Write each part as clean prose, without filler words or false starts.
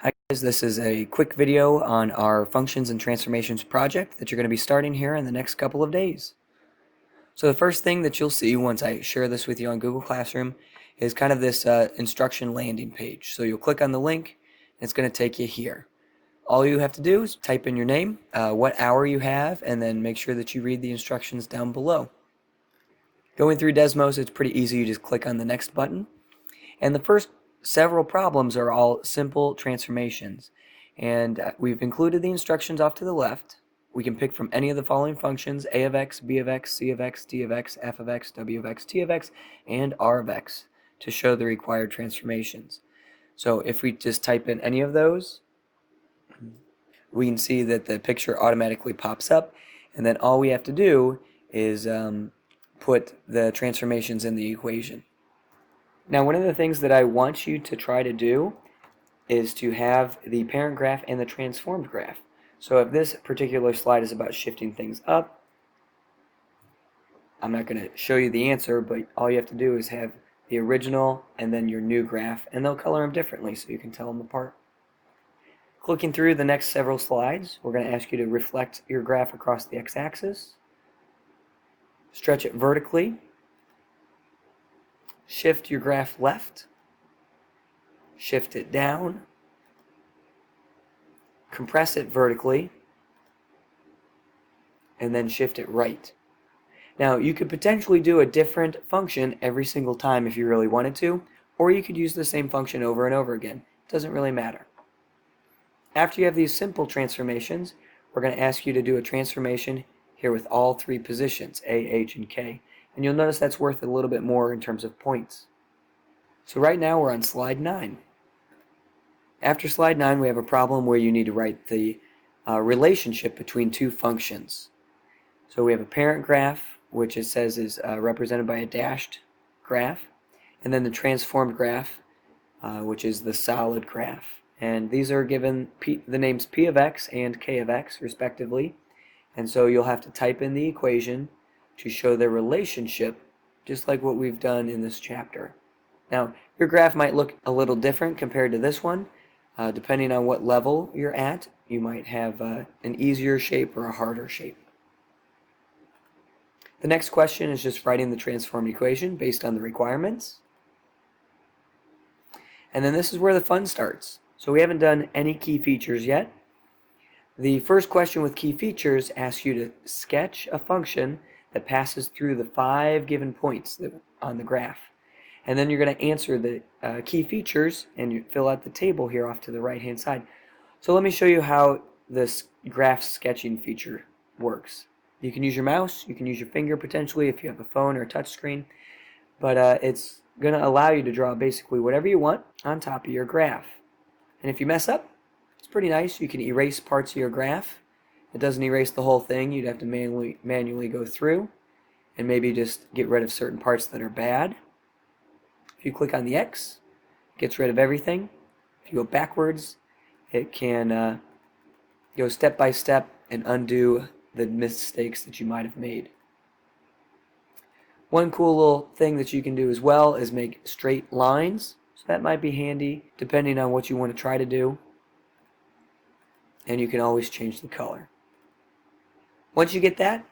Hi guys, this is a quick video on our functions and transformations project that you're going to be starting here in the next couple of days. So the first thing that you'll see once I share this with you on Google Classroom is kind of this instruction landing page. So you'll click on the link and it's going to take you here. All you have to do is type in your name, what hour you have, and then make sure that you read the instructions down below. Going through Desmos, it's pretty easy. You just click on the next button. And the first several problems are all simple transformations. And we've included the instructions off to the left. We can pick from any of the following functions: a of x, b of x, c of x, d of x, f of x, w of x, t of x, and r of x to show the required transformations. So if we just type in any of those, we can see that the picture automatically pops up, and then all we have to do is put the transformations in the equation. Now, one of the things that I want you to try to do is to have the parent graph and the transformed graph. So if this particular slide is about shifting things up, I'm not going to show you the answer, but all you have to do is have the original and then your new graph, and they'll color them differently so you can tell them apart. Clicking through the next several slides, we're going to ask you to reflect your graph across the x-axis, stretch it vertically, shift your graph left, shift it down, compress it vertically, and then shift it right. Now, you could potentially do a different function every single time if you really wanted to, or you could use the same function over and over again. It doesn't really matter. After you have these simple transformations, we're going to ask you to do a transformation here with all three positions, A, H, and K. And you'll notice that's worth a little bit more in terms of points. So right now we're on slide 9. After slide 9, we have a problem where you need to write the relationship between two functions. So we have a parent graph, which it says is represented by a dashed graph, and then the transformed graph, which is the solid graph. And these are given the names p of x and k of x, respectively. And so you'll have to type in the equation to show their relationship, just like what we've done in this chapter. Now, your graph might look a little different compared to this one. Depending on what level you're at, you might have an easier shape or a harder shape. The next question is just writing the transformed equation based on the requirements. And then this is where the fun starts. So we haven't done any key features yet. The first question with key features asks you to sketch a function that passes through the 5 given points on the graph. And then you're going to answer the key features, and you fill out the table here off to the right hand side. So let me show you how this graph sketching feature works. You can use your mouse, you can use your finger potentially if you have a phone or a touch screen, but it's going to allow you to draw basically whatever you want on top of your graph. And if you mess up, it's pretty nice. You can erase parts of your graph. It doesn't erase the whole thing. You'd have to manually go through and maybe just get rid of certain parts that are bad. If you click on the X, it gets rid of everything. If you go backwards, it can go step by step and undo the mistakes that you might have made. One cool little thing that you can do as well is make straight lines. So that might be handy depending on what you want to try to do. And you can always change the color. Once you get that,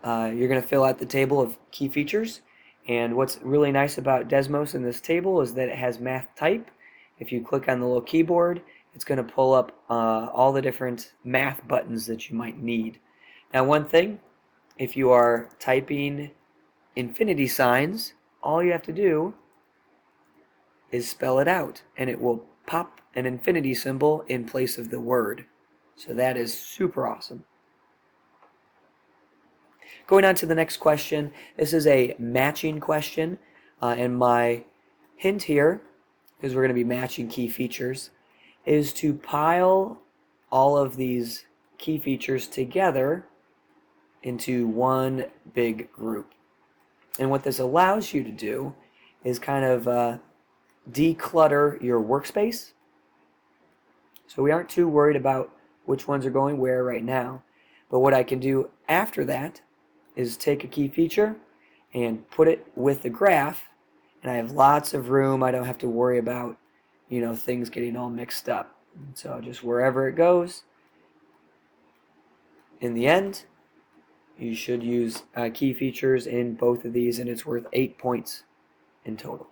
you're going to fill out the table of key features. And what's really nice about Desmos in this table is that it has math type. If you click on the little keyboard, it's going to pull up all the different math buttons that you might need. Now, one thing, if you are typing infinity signs, all you have to do is spell it out, and it will pop an infinity symbol in place of the word. So that is super awesome. Going on to the next question, this is a matching question, and my hint here, because we're going to be matching key features, is to pile all of these key features together into one big group. And what this allows you to do is kind of declutter your workspace. So we aren't too worried about which ones are going where right now. But what I can do after that is take a key feature and put it with the graph, and I have lots of room. I don't have to worry about, things getting all mixed up. So just wherever it goes, in the end, you should use key features in both of these, and it's worth 8 points in total.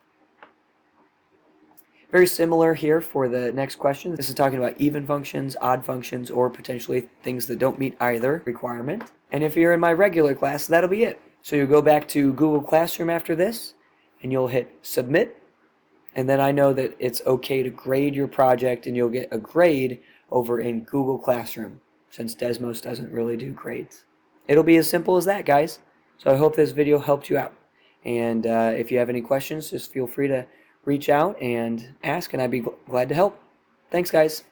Very similar here for the next question. This is talking about even functions, odd functions, or potentially things that don't meet either requirement. And if you're in my regular class, that'll be it. So you'll go back to Google Classroom after this, and you'll hit Submit, and then I know that it's okay to grade your project, and you'll get a grade over in Google Classroom, since Desmos doesn't really do grades. It'll be as simple as that, guys. So I hope this video helped you out. And if you have any questions, just feel free to reach out and ask, and I'd be glad to help. Thanks, guys.